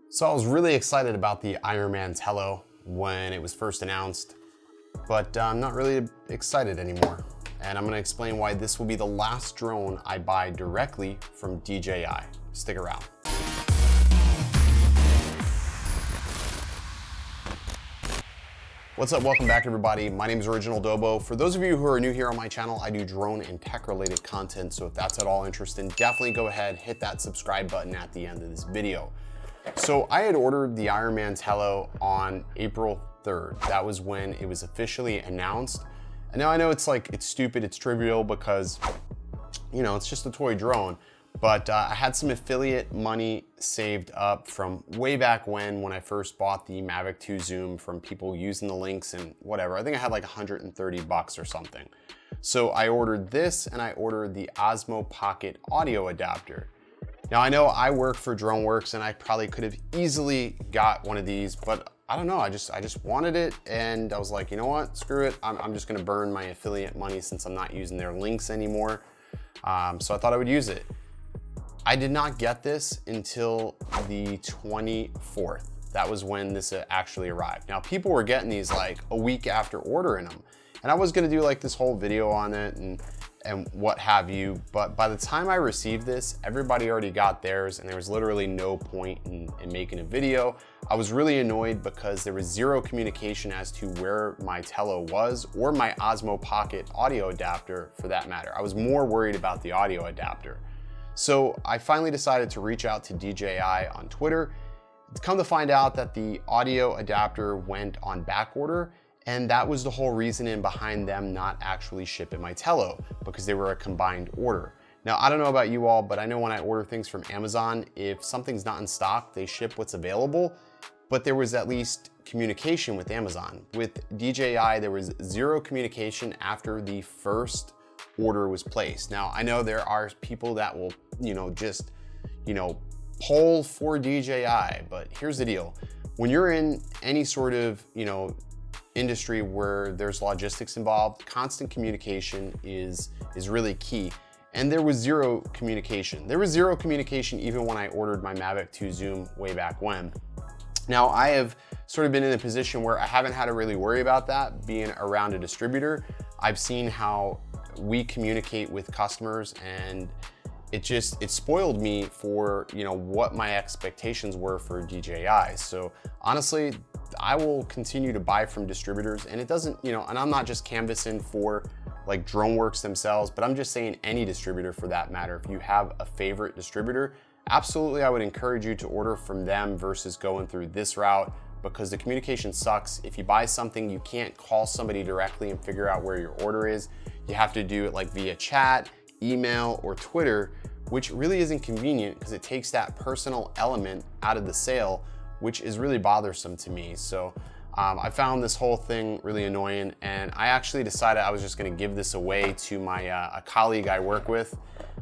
So I was really excited about the Ironman Tello when it was first announced, but I'm not really excited anymore. And I'm gonna explain why this will be the last drone I buy directly from DJI. Stick around. What's up, welcome back everybody. My name is Original Dobo. For those of you who are new here on my channel, I do drone and tech related content. So if that's at all interesting, definitely go ahead, hit that subscribe button at the end of this video. So I had ordered the Ironman Tello on April 3rd. That was when it was officially announced. And now I know it's stupid, it's trivial because, you know, it's just a toy drone. But I had some affiliate money saved up from way back when I first bought the Mavic 2 Zoom from people using the links and whatever. I think I had like 130 bucks or something. So I ordered this and I ordered the Osmo Pocket audio adapter. Now I know I work for DroneWorks and I probably could have easily got one of these, but I don't know, I just wanted it and I was like, you know what, screw it. I'm just gonna burn my affiliate money since I'm not using their links anymore. So I thought I would use it. I did not get this until the 24th. That was when this actually arrived. Now people were getting these like a week after ordering them. And I was gonna do like this whole video on it and what have you, but by the time I received this, everybody already got theirs and there was literally no point in making a video. I was really annoyed because there was zero communication as to where my Tello was or my Osmo Pocket audio adapter for that matter. I was more worried about the audio adapter. So I finally decided to reach out to DJI on Twitter. It's come to find out that the audio adapter went on back order, and that was the whole reasoning behind them not actually shipping my Tello, because they were a combined order. Now, I don't know about you all, but I know when I order things from Amazon, if something's not in stock, they ship what's available, but there was at least communication with Amazon. With DJI, there was zero communication after the first order was placed. Now, I know there are people that will, just poll for DJI, but here's the deal. When you're in any sort of, industry where there's logistics involved, constant communication is really key. And there was zero communication. There was zero communication even when I ordered my Mavic 2 Zoom way back when. Now I have sort of been in a position where I haven't had to really worry about that being around a distributor. I've seen how we communicate with customers and it spoiled me for, what my expectations were for DJI. So honestly, I will continue to buy from distributors and it doesn't, and I'm not just canvassing for like DroneWorks themselves, but I'm just saying any distributor for that matter. If you have a favorite distributor, absolutely I would encourage you to order from them versus going through this route because the communication sucks. If you buy something, you can't call somebody directly and figure out where your order is. You have to do it like via chat, email, or Twitter, which really isn't convenient because it takes that personal element out of the sale, which is really bothersome to me. So I found this whole thing really annoying and I actually decided I was just gonna give this away to my a colleague I work with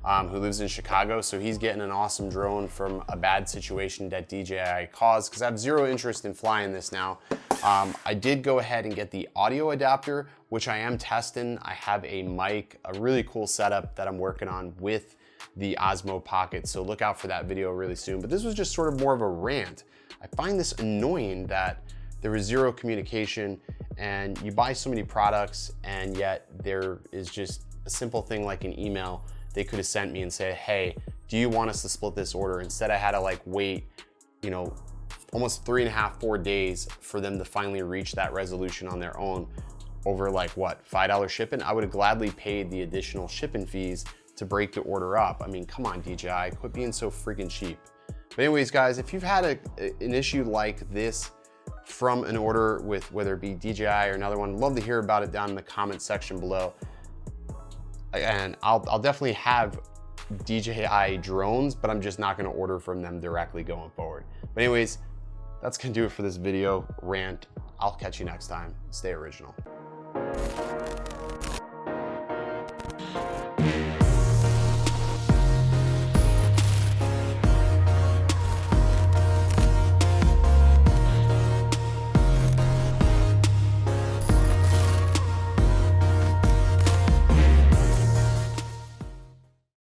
who lives in Chicago. So he's getting an awesome drone from a bad situation that DJI caused because I have zero interest in flying this now. I did go ahead and get the audio adapter, which I am testing. I have a mic, a really cool setup that I'm working on with the Osmo Pocket. So look out for that video really soon. But this was just sort of more of a rant. I find this annoying that there is zero communication and you buy so many products and yet there is just a simple thing like an email they could have sent me and said, hey, do you want us to split this order? Instead I had to wait, almost 3.5, 4 days for them to finally reach that resolution on their own over $5 shipping. I would have gladly paid the additional shipping fees to break the order up. I mean, come on DJI, quit being so freaking cheap. But anyways, guys, if you've had an issue like this from an order with whether it be DJI or another one, I'd love to hear about it down in the comment section below. And I'll definitely have DJI drones, but I'm just not gonna order from them directly going forward. But anyways, that's gonna do it for this video rant. I'll catch you next time. Stay original.